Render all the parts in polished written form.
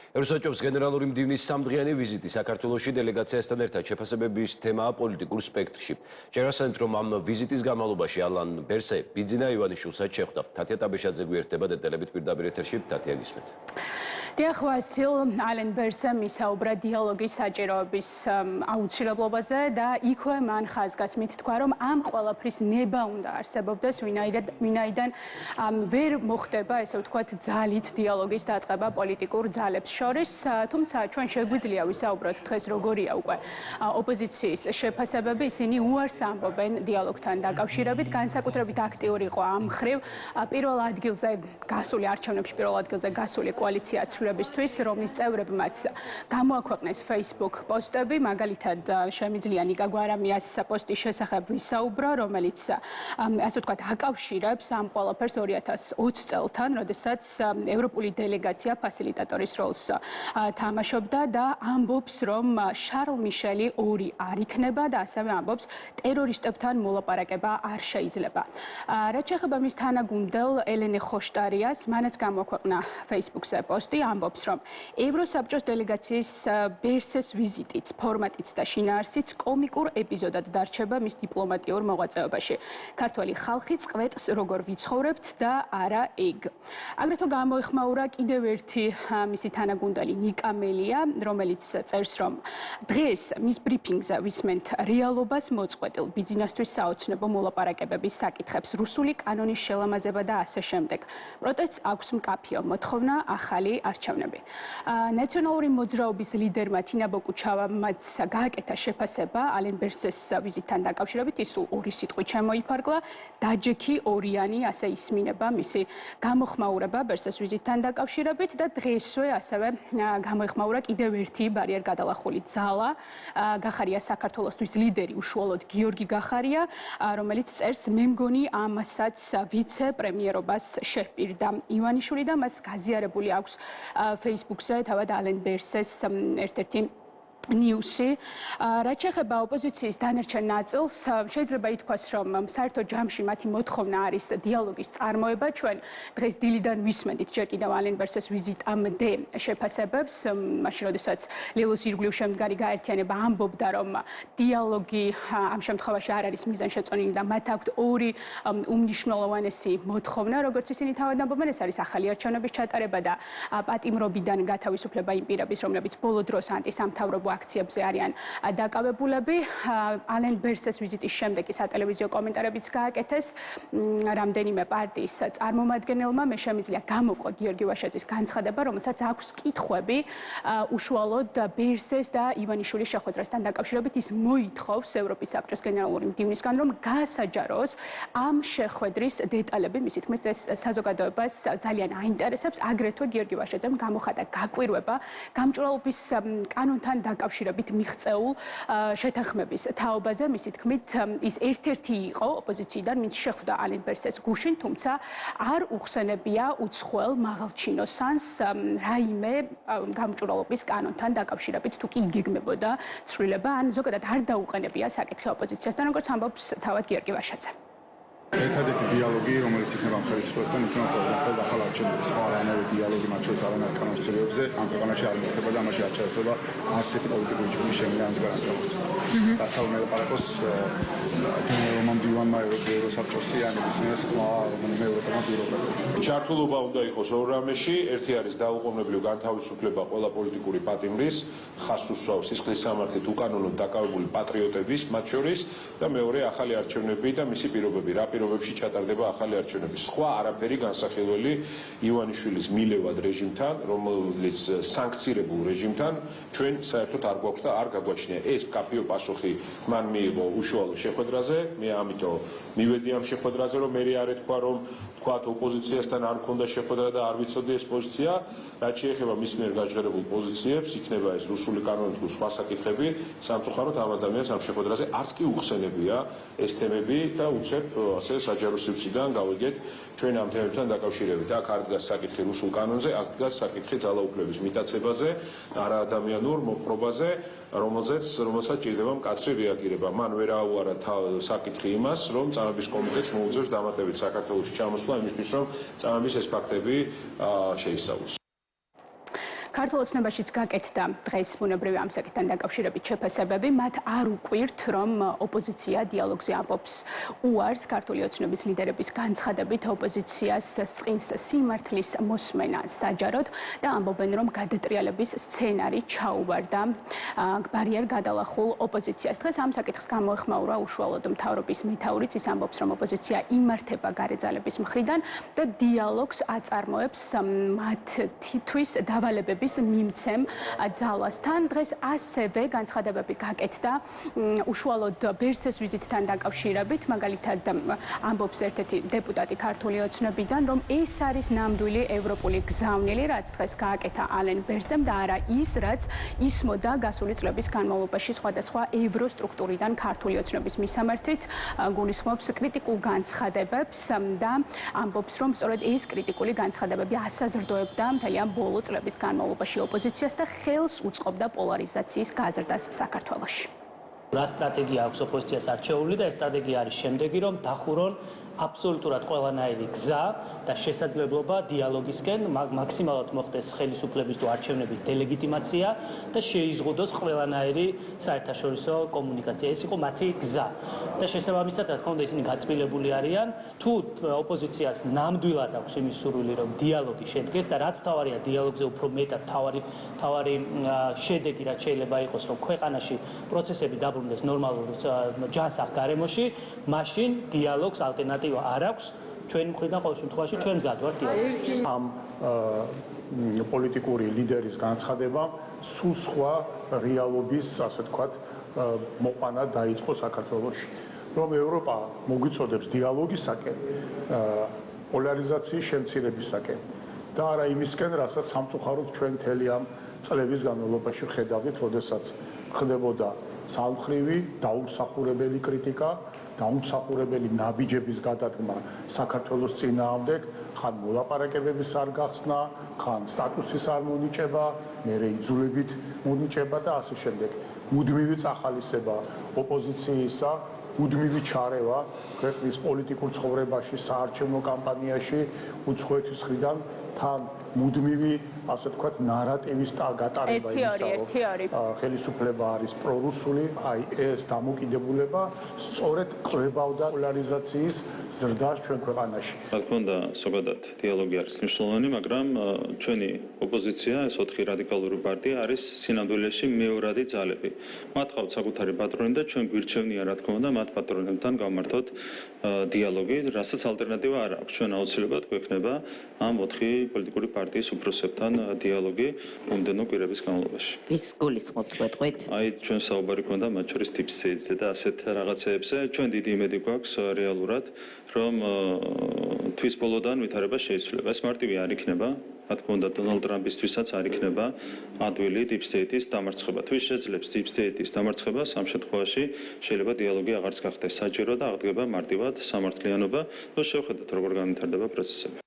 ევროსაბჭოს გენერალური მდივნის სამდღიანი ვიზიტი საქართველოში დელეგაციასთან ერთად შეფასებების თემაა პოლიტიკურ სპექტრში. Შევასწავლეთ, რომ ამ ვიზიტის განმავლობაში ალან ბერსე ბიძინა ივანიშვილსაც შეხვდა. თათია ტაბეშაძე გვერდება დეტალებით პირდაპირ ეთერში. თათია, გისმენთ. დიახ, ვასილ, ალენ ბერსემ ისაუბრა დიალოგის საჭიროების აუცილებლობაზე და იქვე მან ხაზგასმით თქვა, რომ ამ ყველაფრის ნება უნდა არსებობდეს, ვინაიდან ვერ მოხდება, ესე ვთქვათ, ძალით დიალოგის დაწყება პოლიტიკურ ძალებს შორის, თუმცა ჩვენ შეგვიძლია ვისაუბროთ დღეს როგორია უკვე ოპოზიციის შეფასებები, ისინი უარს ამბობენ დიალოგთან დაკავშირებით, განსაკუთრებით აქტიური იყო ამ მხრივ პირველ ადგილზე გასული არჩევნებში პირველ ადგილზე გასული კოალიცია ცვლილებისთვის, რომლის წევრებმაც გამოაქვეყნეს Facebook პოსტები, მაგალითად შემიძლია ნიკა გვარამიას პოსტის შესახებ ვისაუბრო, რომელიც ასე ვთქვათ აკავშირებს ამ ყველაფერს 2020 წელთან, როდესაც ევროპული დელეგაცია ფასილიტატორის როლს თამაშობდა და ამბობს, რომ შარლ მიშელი ორი არ იქნება და ასევე ამბობს, ტერორისტებთან მოლაპარაკება არ შეიძლება. რაც შეეხება მის თანაგუნდელ ელენე ხოშტარიას, მანაც გამოაქვეყნა Facebook-ზე პოსტი, ამბობს, რომ ევროსაბჭოს დელეგაციის ბერსეს ვიზიტიც, ფორმატიც და შინაარსიც კომიკურ ეპიზოდად დარჩება მის დიპლომატიურ მოღვაწეობაში. ქართველი ხალხი წყვეტს როგორ ვიცხოვრებთ და არა ეგ. აგრეთვე გამოეხმაურა კიდევ ერთი მისი თანაგუნდელი ნიკა მელია, რომელიც წერს, რომ დღეს მის ბრიფინგზე ვისმენთ რეალობას მოწყვეტილ ბიძინასთვის საოცნებო მოლაპარაკებების საკითხებს, რუსული კანონის შელამაზება და ასე შემდეგ. პროტესტს აქვს მკაფიო მოთხოვნა ახალი არჩევნები. ნაციონალური მოძრაობის ლიდერმა თინა ბოკუჩავამაც გააკეთა შეფასება ალენ ბერსეს ვიზიტთან დაკავშირებით, ის ორი სიტყვით შემოიფარგლა, დაჯექი ორიანი, ასე ისმინება მისი გამოხმაურება ბერსეს ვიზიტთან დაკავშირებით და დღესვე ასევე გამოეხმაურა კიდევ ერთი ბარიერ გადალახული ძალა, გახარია საქართველოსთვის ლიდერი უშუალოდ გიორგი გახარია, რომელიც წერს, მე მგონი ამასაც ვიცე-პრემიერობას შეჰპირდა ივანიშვილი და მას გაზიარებული აქვს Facebook-ზე თავად ალენ ბერსეს ერთ-ერთი ნიუსი. რაც შეეხება ოპოზიციის დანარჩენ ნაწილს, შეიძლება ითქვას, რომ საერთო ჯამში მათი მოთხოვნა არის დიალოგის წარმოება. ჩვენ დღეს დილიდან ვისმენთ ჯერ კიდევ ალენ ბერსეს ვიზიტამდე შეფასებებს, მაშინ როდესაც ლილოს ირგვლივ შემდგარი გაერთიანება ამბობდა, რომ დიალოგი ამ შემთხვევაში არ არის მიზანშეწონილი და მათ აქვთ ორი უმნიშვნელოვანესი მოთხოვნა, როგორც ისინი თავად ამბობენ, ეს არის ახალი არჩევნების ჩატარება და პატიმრობიდან გათავისუფლება იმ პირების, რომლებიც ბოლო დროს ანტისამთავრობო აქციებზე არიან დაკავებულები. ალენ ბერსეს ვიზიტის შემდეგ სატელევიზიო კომენტარებიც გააკეთეს რამდენიმე პარტიის წარმომადგენელმა. მე შემიძლია გამოვყო გიორგი ვაშაძის განცხადება, რომელსაც აქვს კითხვები უშუალოდ ბერსეს და ივანიშვილის შეხვედრასთან დაკავშირებით. ის მოითხოვს ევროპის საბჭოს გენერალური მდივნისგან, რომ გაასაჯაროს ამ შეხვედრის დეტალები. მისი თქმით, ეს საზოგადოებას ძალიან აინტერესებს. აგრეთვე გიორგი ვაშაძემ გამოხატა გაკვირვება გამჭვირვალობის კანონთან დაკავშირებით მიღწეულ შეთანხმების თაობაზე. მისი თქმით, ის ერთ-ერთი იყო ოპოზიციიდან, ვინც შეხვდა ალენ ბერსეს გუშინ, თუმცა არ უხსენებია უცხოელ მაღალჩინოსანს რაიმე გამჭვირვალობის კანონთან დაკავშირებით, თუ კი იგეგმებოდა ცვლილება, ან ზოგადად არ დაუყენებია საკითხი ოპოზიციასთან, როგორც ამბობს თავად გიორგი ვაშაძე. ერთადერთი დიალოგი, რომელიც იქნება ხელისუფლებასთან, იქნება ხოლმე ახალ არჩევნებში, სხვა არანაირი დიალოგი მათ შორის არანაირ კანონმდებლობებზე ამ ქვეყანაში არ მოხდება და ამაში არ ჩაერთვება არც ერთი პოლიტიკური ჯგუფის შემიანს გარანტიას. დასავლურ ლაპარაკოს გენერალურმა მდივანმა ევროსაბჭოსი ან ისინი სხვა რომელიმე ევროპელმა ბიუროკრატია. ჩართულობა უნდა იყოს ორ რამეში, ერთი არის დაუყოვნებლივ განთავისუფლება ყველა პოლიტიკური პატიმრის, ხაზს უსვავს სისხლის სამართლით უკანონოდ დაკავებული პატრიოტების, მათ შორის და მეორე ახალი არჩევნები და მისი პირობები, რა პირობებში ჩატარდება ახალი არჩევნები. სხვა არაფერი განსახილველი ივანიშვილის მილევად რეჟიმთან, რომელიც სანქცირებულ რეჟიმთან ჩვენ საერთოდ არ გვაქვს და არ გაგვაჩნია. ეს მკაფიო პასუხი მან მიიღო უშუალო შეხვედრაზე. მე ამიტომ მივედი ამ შეხვედრაზე, რომ მე არ ეთქვა, რომ თქვათ ოპოზიციასთან არ მქონდა შეხვედრა და არ ვიცოდი ეს პოზიცია. რაც შეეხება მის მიერ გაჟღერებულ პოზიციებს, იქნება ეს რუსული კანონი თუ სხვა საკითხები, სამწუხაროდ ამ ადამიანს ამ შეხვედრაზე არც კი უხსენებია ეს თემები და უცებ ასე საჯარო სივრციდან გავიგეთ ჩვენ ამ თემებთან დაკავშირებით. აქ არ დგას საკითხი რუსულ კანონზე, აქ დგას საკითხი ძალაუფლების მიტაცებაზე, არაადამიანურ მოპყრობაზე, რომელსაც ჭირდება მკაცრი რეაგირება. მან ვერ აუარა საკითხი იმას, რომ წამების კომიტეტს მოუწევს დამატებით საქართველოში ჩამოსვლა იმისთვის, რომ წამების ეს ფაქტები შეისწავლოს. ქართულ ოცნებაშიც გაკეთდა დღეს ბუნებრივი ამ საკითხთან დაკავშირებით შეფასებები, მათ არ უკვირთ, რომ ოპოზიცია დიალოგზე ამბობს უარს ქართული ოცნების ლიდერების განცხადებით ოპოზიციას სწყინს სიმართლის მოსმენა საჯაროდ და ამბობენ, რომ გადატრიალების სცენარი ჩაუვარდა ბარიერ გადალახულ ოპოზიციას. დღეს ამ საკითხს გამოეხმაურა უშუალოდ მთავრობის მეთაურიც, ის ამბობს, რომ ოპოზიცია იმართება გარეძალების მხრიდან და დიალოგს აწარმოებს მათ თითვის დავალებების მიმცემ ძალასთან. დღეს ასევე განცხადებები გაკეთდა უშუალოდ ბერსეს ვიზიტთან დაკავშირებით, მაგალითად ამბობს ერთ-ერთი დეპუტატი ქართული ოცნებიდან, რომ ეს არის ნამდვილი ევროპული გზავნილი, რაც დღეს გააკეთა ალენ ბერსემ და არა ის, რაც ისმოდა გასული წლების განმავლობაში სხვადასხვა ევროსტრუქტურიდან ქართული ოცნების მისამართით, გულისხმობს კრიტიკულ განცხადებებს და ამბობს, რომ სწორედ ეს კრიტიკული განცხადებები ასაზრდოებდა მთელი ამ ბოლო წლების განმავლობაში ოპოზიციას და ხელს უწყობდა პოლარიზაციის გაზრდას საქართველოში. რა სტრატეგია აქვს ოპოზიციას არჩეული და ეს სტრატეგია არის შემდეგი, რომ დახურონ აბსოლუტურად ყველანაირი გზა და შესაძლებლობა დიალოგისკენ მაქსიმალურად მოხდეს ხელისუფლების თუ არჩევნების დელეგიტიმაცია და შეიზღუდოს ყველანაირი საერთაშორისო კომუნიკაცია. ეს იყო მათი გზა. და შესაბამისად, რა თქმა უნდა, ისინი გაწმილებული არიან, თუ ოპოზიციას ნამდვილად აქვს იმის სურვილი, რომ დიალოგი შედგეს და რაც მთავარია დიალოგზე უფრო მეტად მთავარი შედეგი რაც შეიძლება იყოს, რომ ქვეყანაში პროცესები დაბრუნდეს ნორმალურ ჯანსაღ გარემოში, მაშინ დიალოგს ალტერნატივა არ აქვს. ჩვენი მხრიდან ყოველ შემთხვევაში ჩვენ მზად ვართ დიალოგს. ამ პოლიტიკური ლიდერის განცხადება სულ სხვა რეალობის, ასე ვთქვათ, მოყვანა დაიწყო საქართველოში. რომ ევროპა მოგვიწოდებს დიალოგისაკენ, პოლარიზაციის შემცირებისაკენ და არა იმისკენ, რასაც სამწუხაროდ ჩვენ მთელი ამ წლების განმავლობაში ხედავდით, როდესაც ხდებოდა ცალმხრივი დაუმსახურებელი კრიტიკა, დაუმსახურებელი ნაბიჯების გადადგმა საქართველოს წინააღმდეგ, ხან მოლაპარაკებების არ გახსნა, ხან სტატუსის არ მონიჭება, მერე იძულებით მონიჭება და ასე შემდეგ. მუდმივი წახალისება ოპოზიციისა, მუდმივი ჩარევა ქვეყნის პოლიტიკურ ცხოვრებაში, საარჩევნო კამპანიაში უცხოეთის მხრიდან თან მუდმივი, ასე ვთქვათ, ნარატივის გატარება იმისა, რომ ხელისუფლება არის პრორუსული, აი ეს დამოკიდებულება სწორედ ყვებავდა პოლარიზაციის ზრდას ჩვენ ქვეყანაში. რა თქმა უნდა, ზოგადად დიალოგი არის მნიშვნელოვანი, მაგრამ ჩვენი ოპოზიცია, ეს 4 რადიკალური პარტია არის სინამდვილეში მეორადი ძალები. მათ ყავთ საკუთარი პატრონი და ჩვენ გვირჩევნია, რა თქმა უნდა, მათ პატრონებთან გავმართოთ დიალოგი, რასაც ალტერნატივა არ აქვს. ჩვენ აუცილებლად გვექნება ამ 4 პოლიტიკური პარტიის უფროსებთან დიალოგი მომდენო კვირების განმავლობაში. ვის გულისხმობთ გვეტყვით? აი, ჩვენ საუბარი გვქონდა მათ შორის ტიპსეიძე და ასეთ რაღაცეებზე. ჩვენ დიდი იმედი გვაქვს რეალურად, რომ თვის ბოლოდან ვითარება შეიცვლება. ეს მარტივი არ იქნება. რა თქმა უნდა, დონალდ ტრამპისთვისაც არ იქნება ადვილი დიპსტეიტის დამარცხება. თვის შეძლებს დიპსტეიტის დამარცხება, ამ შემთხვევაში შეიძლება დიალოგი აღარც გახდეს საჭირო და აღდგება მარტივად სამართლიანობა. და შევხედოთ, როგორ განვითარდება პროცესები.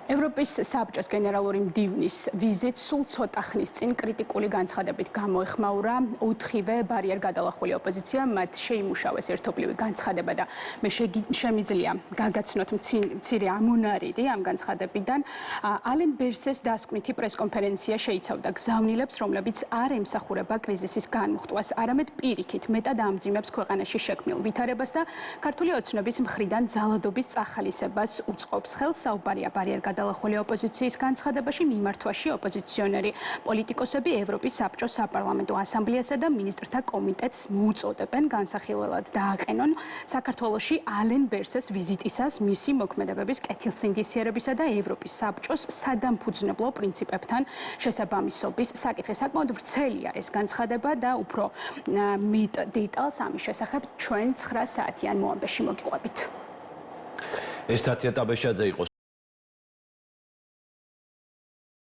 ევროპის საბჭოს გენერალური მდივნის ვიზიტ სულ ცოტა ხნის წინ კრიტიკული განცხადებით გამოეხმაურა 4-ვე ბარიერ გადალახული ოპოზიცია, მათ შეიმუშავეს ერთობლივი განცხადება და მე შემიძლია გაგაცნოთ მცირე ამონარიდი ამ განცხადებიდან. ალენ ბერსეს დასკვნითი პრესკონფერენცია შეიცავდა გზავნილებს, რომლებიც არ ემსახურება კრიზისის განმუხტვას, არამედ პირიქით მეტად ამძიმებს ქვეყანაში შექმნილ ვითარებას და ქართული ოცნების მხრიდან ძალადობის წახალისებას უწყობს. ხელს საუბარია ბარიერ გადალახული ოპოზიციის განცხადებაში მიმართვაში ოპოზიციონერი პოლიტიკოსები ევროპის საბჭოს საპარლამენტო ასამბლეასა და მინისტრთა კომიტეტს მოუწოდებენ განსახილველად დააყენონ საქართველოში ალენ ბერსეს ვიზიტისას მისი მოქმედებების კეთილსინდისიერებისა და ევროპის საბჭოს სადამფუძნებლო პრინციპებთან შესაბამისობის საკითხი. საკმაოდ ვრცელია ეს განცხადება და უფრო მეტ დეტალს ამის შესახებ ჩვენ 9 საათიან მოამბეში მოგიყვებით. ეს თათია ტაბეშაძე იყო